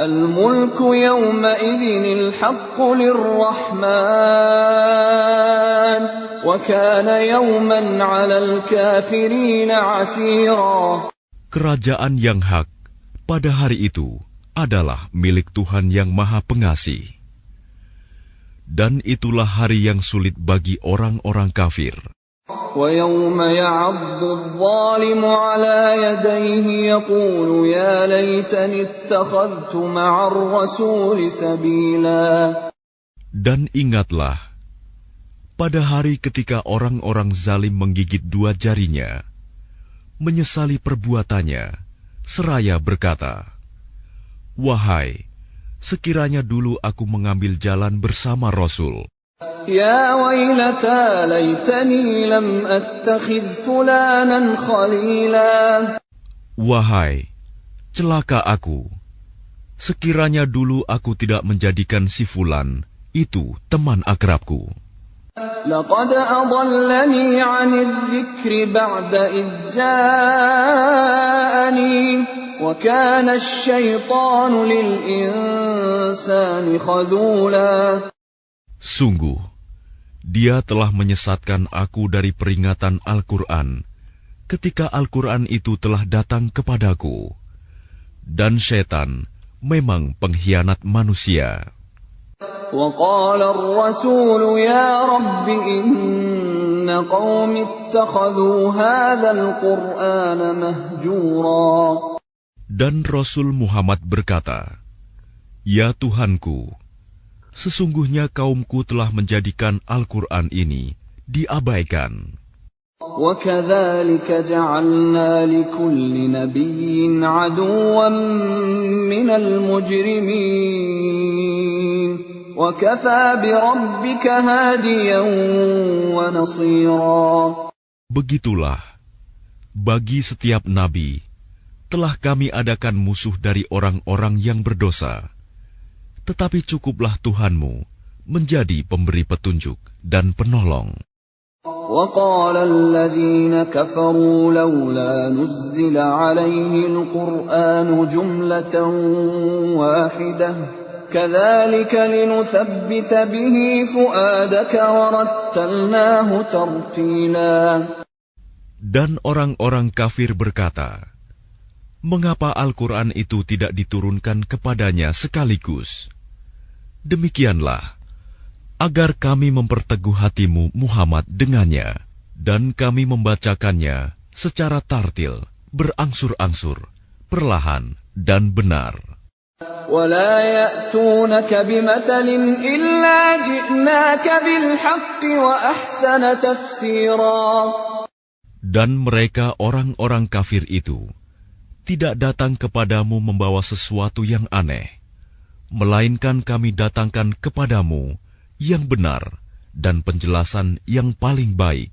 Al-mulku yawma'idhinil haqqu lirrahman wa kana yawman 'alal kafirina 'asira. Kerajaan yang hak pada hari itu adalah milik Tuhan yang Maha Pengasih. Dan itulah hari yang sulit bagi orang-orang kafir. وَيَوْمَ يَعَضُّ الظَّالِمُ عَلَى يَدَيْهِ يَقُولُ يَا لَيْتَنِي اتَّخَذْتُ مَعَ الرَّسُولِ سَبِيلًا. Dan ingatlah, pada hari ketika orang-orang zalim menggigit dua jarinya, menyesali perbuatannya, seraya berkata, "Wahai, sekiranya dulu aku mengambil jalan bersama Rasul. Ya wailata laitani lam attakhidh fulanan khalila." Wahai, celaka aku, sekiranya dulu aku tidak menjadikan si fulan itu teman akrabku. Laqad adallani 'anidh dhikri ba'da idh ja'ani wa kana asy-syaitanu lil insani khadhula. Sungguh, dia telah menyesatkan aku dari peringatan Al-Quran ketika Al-Quran itu telah datang kepadaku. Dan syaitan memang pengkhianat manusia. وَقَالَ الرَّسُولُ يَا رَبِّ إِنَّ قَوْمِ اتَّخَذُوا هَذَا الْقُرْآنَ مَهْجُورًا. Dan Rasul Muhammad berkata, "Ya Tuhanku, sesungguhnya kaumku telah menjadikan Al-Quran ini diabaikan." وَكَذَلِكَ جَعَلْنَا لِكُلِّ نَبِيٍّ عَدُوًّا مِّنَ الْمُجْرِمِينَ وَكَفَى بِرَبِّكَ هَادِيًا وَنَصِيرًا. Begitulah, bagi setiap nabi telah kami adakan musuh dari orang-orang yang berdosa. Tetapi cukuplah Tuhanmu menjadi pemberi petunjuk dan penolong. وَقَالَ الَّذِينَ كَفَرُوا لَوْلَا نُزِّلَ عَلَيْهِ الْقُرْآنُ جُمْلَةً وَاحِدَةً كَذَلِكَ لِنُثَبِّتَ بِهِ فُؤَادَكَ وَرَتَّلْنَاهُ تَرْتِيلًا. Dan orang-orang kafir berkata, "Mengapa Al-Quran itu tidak diturunkan kepadanya sekaligus?" Demikianlah, agar kami memperteguh hatimu Muhammad dengannya, dan kami membacakannya secara tartil, berangsur-angsur, perlahan dan benar. وَلَا يَأْتُونَكَ بِمَثَلٍ إِلَّا جِئْنَاكَ بِالْحَقِّ وَأَحْسَنَ تَفْسِيرًا. Dan mereka orang-orang kafir itu tidak datang kepadamu membawa sesuatu yang aneh, melainkan kami datangkan kepadamu yang benar dan penjelasan yang paling baik.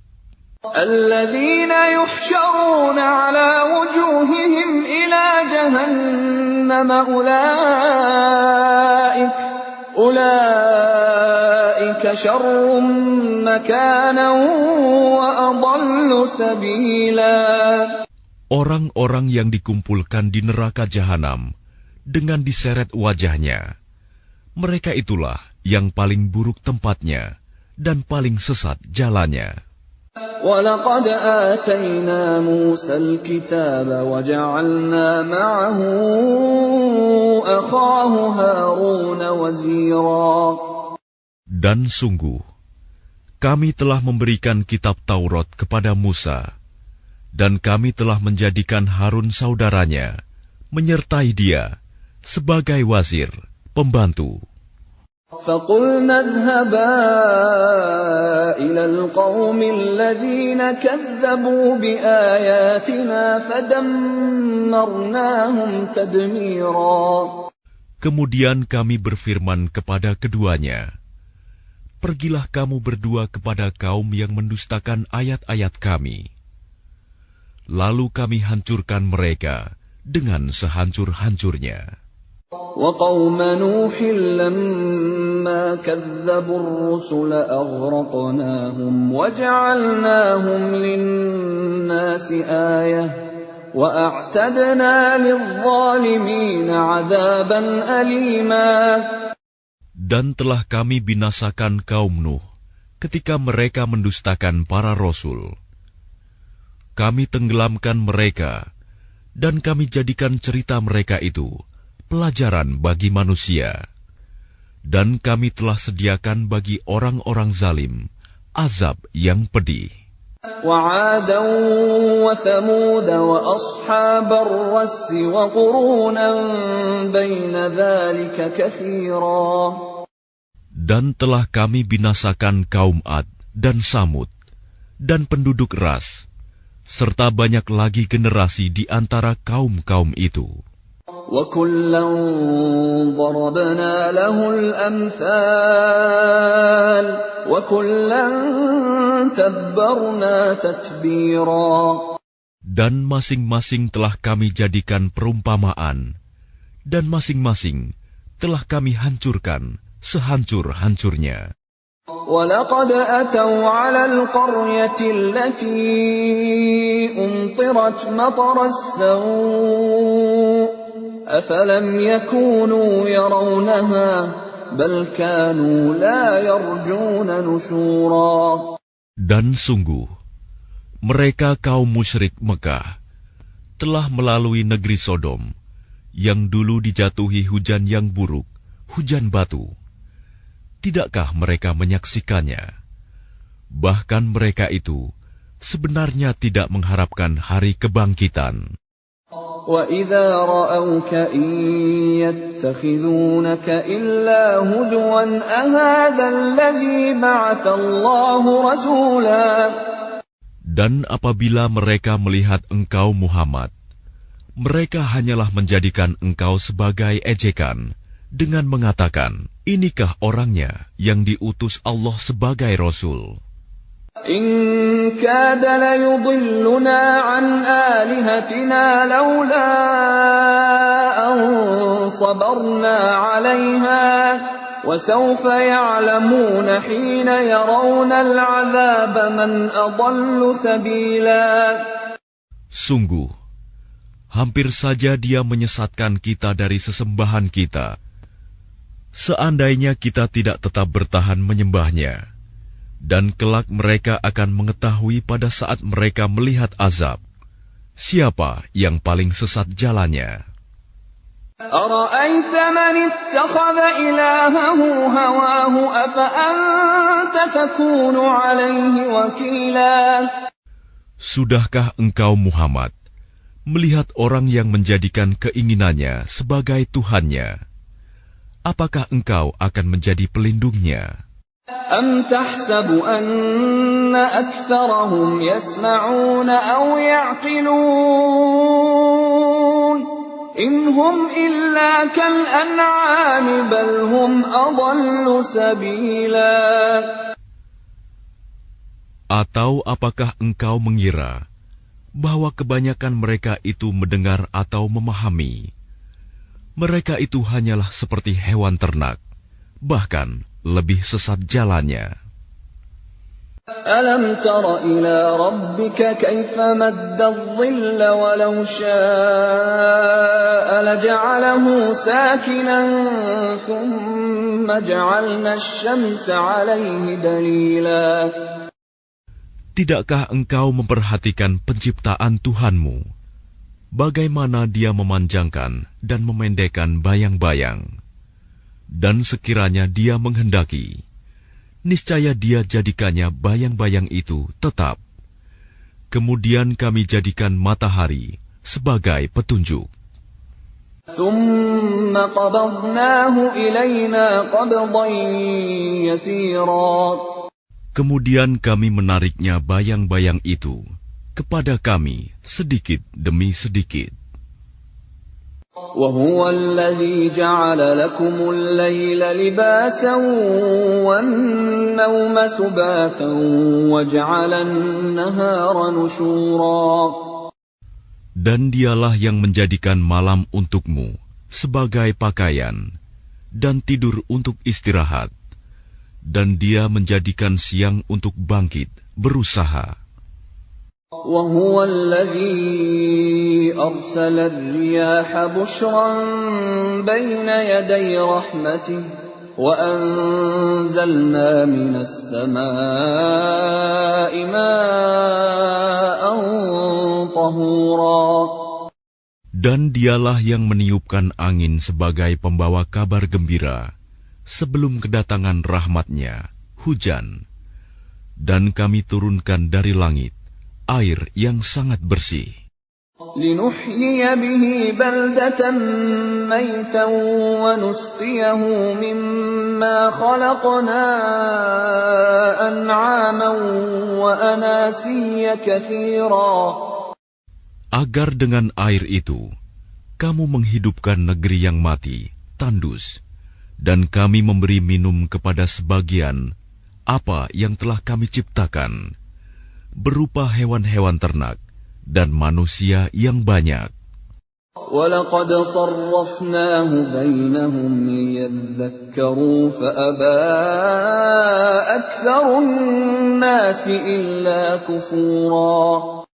الَّذِينَ يُحْشَرُونَ عَلَى وُجُوهِهِمْ إِلَى جَهَنَّمَ أُولَئِكَ شَرٌّ مَكَانًا وَأَضَلُّ سَبِيلًا. Orang-orang yang dikumpulkan di neraka jahanam dengan diseret wajahnya, mereka itulah yang paling buruk tempatnya dan paling sesat jalannya. وَلَقَدْ آتَيْنَا مُوسَى الْكِتَابَ وَجَعَلْنَا مَعَهُ أَخَاهُ هَارُونَ وَزِيرًا. Dan sungguh, kami telah memberikan kitab Taurat kepada Musa, dan kami telah menjadikan Harun saudaranya, menyertai dia sebagai wazir, pembantu. فَقُلْنَا اذْهَبَا إِلَى الْقَوْمِ الَّذِينَ كَذَّبُوا بِآيَاتِنَا فَدَمَّرْنَاهُمْ تَدْمِيرًا. Kemudian kami berfirman kepada keduanya, "Pergilah kamu berdua kepada kaum yang mendustakan ayat-ayat kami. Lalu kami hancurkan mereka dengan sehancur-hancurnya." وَقَوْمَ نُوحٍ لَمَّا كَذَّبُوا الرُّسُلَ أَغْرَقْنَاهُمْ وَجَعَلْنَاهُمْ لِلنَّاسِ آيَةً وَأَعْتَدْنَا لِلظَّالِمِينَ عَذَابًا أَلِيمًا. Dan telah kami binasakan kaum Nuh ketika mereka mendustakan para rasul. Kami tenggelamkan mereka, dan kami jadikan cerita mereka itu pelajaran bagi manusia. Dan kami telah sediakan bagi orang-orang zalim azab yang pedih. وَعَادًا وَثَمُودَ وَأَصْحَابَ الرَّسِّ وَقُرُونًا بَيْنَ ذَلِكَ كَثِيرًا. Dan telah kami binasakan kaum Ad dan Samud dan penduduk Ras, serta banyak lagi generasi di antara kaum-kaum itu. وَكُلًّا ضَرَبْنَا لَهُ الْأَمْثَالَ وَكُلًّا تَبَّرْنَا تَتْبِيرًا. Dan masing-masing telah kami jadikan perumpamaan, dan masing-masing telah kami hancurkan sehancur-hancurnya. وَلَقَدْ أَتَوْا عَلَى الْقَرْيَةِ الَّتِي أُمْطِرَتْ مَطَرَ السَّوْءِ أَفَلَمْ يَكُونُوا يَرَوْنَهَا بَلْ كَانُوا لَا يَرْجُونَ نُشُورًا. Dan sungguh, mereka kaum musyrik Mekah telah melalui negeri Sodom, yang dulu dijatuhi hujan yang buruk, hujan batu. Tidakkah mereka menyaksikannya? Bahkan mereka itu sebenarnya tidak mengharapkan hari kebangkitan. وَإِذَا رَأَوْكَ إِن يَتَّخِذُونَكَ إِلَّا هُزُوًا أَهَذَا الَّذِي بَعَثَ اللَّهُ رَسُولًا. Dan apabila mereka melihat engkau Muhammad, mereka hanyalah menjadikan engkau sebagai ejekan dengan mengatakan, inikah orangnya yang diutus Allah sebagai Rasul? إِن كَادَ لَيُضِلُّنَا عَنْ آلِهَتِنَا لَوْلَا أَن صَبَرْنَا عَلَيْهَا وَسَوْفَ يَعْلَمُونَ حِينَ يَرَوْنَ الْعَذَابَ مَنْ أَضَلُّ سَبِيلًا. Sungguh, hampir saja dia menyesatkan kita dari sesembahan kita. Seandainya kita tidak tetap bertahan menyembahnya, dan kelak mereka akan mengetahui pada saat mereka melihat azab, siapa yang paling sesat jalannya. أَرَأَيْتَ مَنِ اتَّخَذَ إِلَٰهَهُ هَوَاهُ أَفَأَنتَ تَكُونُ عَلَيْهِ وَكِيلًا. Sudahkah engkau Muhammad melihat orang yang menjadikan keinginannya sebagai Tuhannya? Apakah engkau akan menjadi pelindungnya? أَمْ تَحْسَبُ أَنَّ أَكْثَرَهُمْ يَسْمَعُونَ أَوْ يَعْقِلُونَ إِنْ هُمْ إِلَّا كَالْأَنْعَامِ بَلْ هُمْ أَضَلُّ سَبِيلًا. Atau apakah engkau mengira bahwa kebanyakan mereka itu mendengar atau memahami? Mereka itu hanyalah seperti hewan ternak, bahkan lebih sesat jalannya. أَلَمْ تَرَ إِلَى رَبِّكَ كَيْفَ مَدَّ الظِّلَّ وَلَوْ شَاءَ لَجَعَلَهُ سَاكِنًا ثُمَّ جَعَلْنَا الشَّمْسَ عَلَيْهِ دَلِيلًا. Tidakkah engkau memperhatikan penciptaan Tuhanmu, bagaimana Dia memanjangkan dan memendekkan bayang-bayang? Dan sekiranya Dia menghendaki, niscaya Dia jadikannya bayang-bayang itu tetap. Kemudian kami jadikan matahari sebagai petunjuk. ثُمَّ قَبَضْنَاهُ إِلَيْنَا قَبْضًا يَسِيرًا. Kemudian kami menariknya bayang-bayang itu kepada kami sedikit demi sedikit. وَهُوَ الَّذِي جَعَلَ لَكُمُ اللَّيْلَ لِبَاسًا وَالنَّوْمَ سُبَاتًا وَجَعَلَ النَّهَارَ نُشُورًا. Dan Dialah yang menjadikan malam untukmu sebagai pakaian dan tidur untuk istirahat, dan Dia menjadikan siang untuk bangkit, berusaha. وهو الذي أرسل الرياح بشرا بين يدي رحمته وأنزلنا من السماء ماء طهورا. Dan dialah yang meniupkan angin sebagai pembawa kabar gembira sebelum kedatangan rahmat-Nya, hujan. Dan kami turunkan dari langit air yang sangat bersih. لِنُحْيِيَ بِهِ بَلْدَةً مَيْتًا وَنُسْقِيَهُ مِمَّا خَلَقْنَا أَنْعَامًا وَأَنَاسِيَّ كَثِيرًا. Agar dengan air itu kamu menghidupkan negeri yang mati, tandus, dan kami memberi minum kepada sebagian apa yang telah kami ciptakan, berupa hewan-hewan ternak dan manusia yang banyak. وَلَقَدْ صَرَّفْنَاهُ بَيْنَهُمْ لِيَذَّكَّرُوا فَأَبَى أَكْثَرُ النَّاسِ إِلَّا كُفُورًا.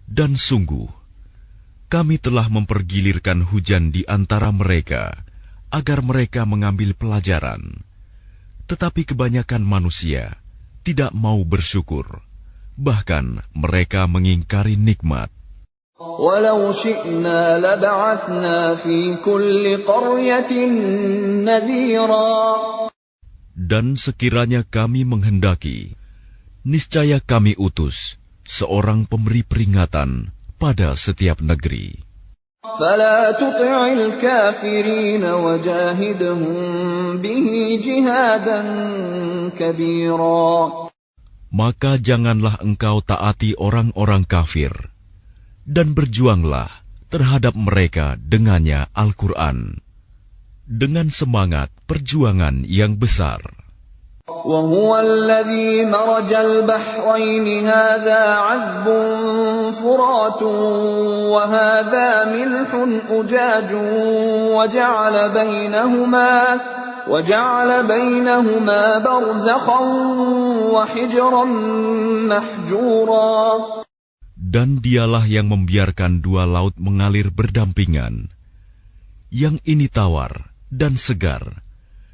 Dan sungguh, kami telah mempergilirkan hujan di antara mereka, agar mereka mengambil pelajaran. Tetapi kebanyakan manusia tidak mau bersyukur, bahkan mereka mengingkari nikmat. وَلَوْ شِئْنَا لَبَعَثْنَا فِي كُلِّ قَرْيَةٍ نَذِيرًا. Dan sekiranya kami menghendaki, niscaya kami utus seorang pemberi peringatan pada setiap negeri. فَلَا تُطِعِ الْكَافِرِينَ وَجَاهِدْهُم بِهِ جِهَادًا كَبِيرًا. Maka janganlah engkau taati orang-orang kafir, dan berjuanglah terhadap mereka dengannya Al-Quran, dengan semangat perjuangan yang besar. وَهُوَ الَّذِي مَرَجَ الْبَحْرَيْنِ هَذَا عَذْبٌ فُرَاتٌ وَهَذَا مِلْحٌ أُجَاجٌ وَجَعَلَ بَيْنَهُمَا بَرْزَخًا وَحِجْرًا مَحْجُورًا. Dan dialah yang membiarkan dua laut mengalir berdampingan, yang ini tawar dan segar,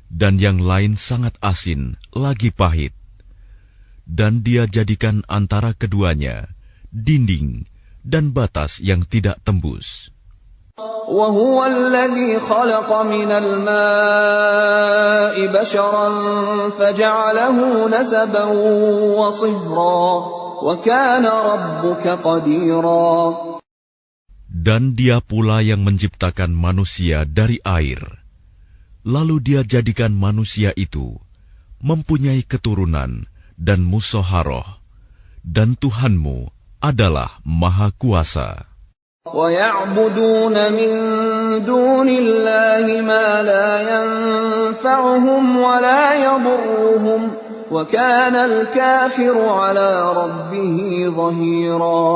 dan yang lain sangat asin lagi pahit. Dan Dia jadikan antara keduanya dinding dan batas yang tidak tembus. وَهُوَ الَّذِي خَلَقَ مِنَ الْمَاءِ بَشَرًا فَجَعَلَهُ نَسَبًا وَصِهْرًا وَكَانَ رَبُّكَ قَدِيرًا. Dan Dia pula yang menciptakan manusia dari air, lalu Dia jadikan manusia itu mempunyai keturunan dan musyawarah, dan Tuhanmu adalah Maha Kuasa. وَيَعْبُدُونَ مِن دُونِ اللَّهِ مَا لَا يَنفَعُهُمْ وَلَا يَضُرُّهُمْ وَكَانَ الْكَافِرُ عَلَى رَبِّهِ ظَهِيرًا.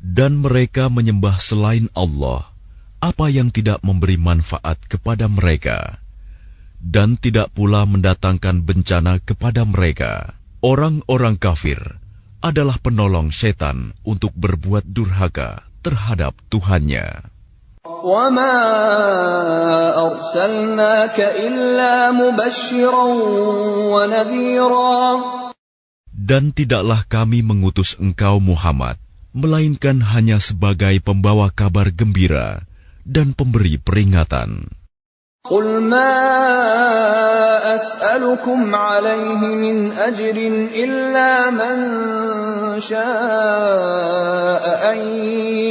Dan mereka menyembah selain Allah apa yang tidak memberi manfaat kepada mereka, dan tidak pula mendatangkan bencana kepada mereka. Orang-orang kafir adalah penolong setan untuk berbuat durhaka terhadap Tuhannya. وَمَا أَرْسَلْنَاكَ إِلَّا مُبَشِّرًا وَنَذِيرًا. Dan tidaklah kami mengutus engkau Muhammad, melainkan hanya sebagai pembawa kabar gembira dan pemberi peringatan. قُلْ مَا أَسْأَلُكُمْ عَلَيْهِ مِنْ أَجْرٍ إِلَّا مَنْ شَاءَ أَنْ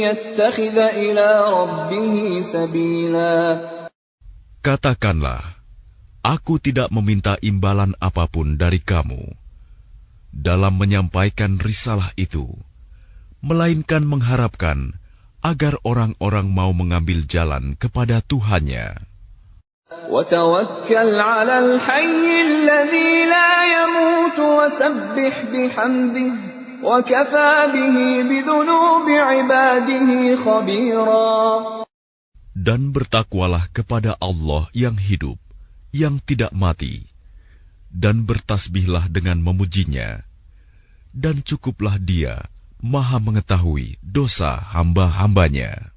يَتَّخِذَ إِلَى رَبِّهِ سَبِيلًا. Katakanlah, aku tidak meminta imbalan apapun dari kamu dalam menyampaikan risalah itu, melainkan mengharapkan agar orang-orang mau mengambil jalan kepada Tuhannya. وَتَوَكَّلْ عَلَى الْحَيِّ الَّذِي لَا يَمُوتُ وَسَبِّحْ بِحَمْدِهِ وَكَفَى بِهِ بِذُنُوبِ عِبَادِهِ خَبِيرًا. Dan bertakwalah kepada Allah yang hidup, yang tidak mati, dan bertasbihlah dengan memujinya, dan cukuplah Dia Maha mengetahui dosa hamba-hambanya.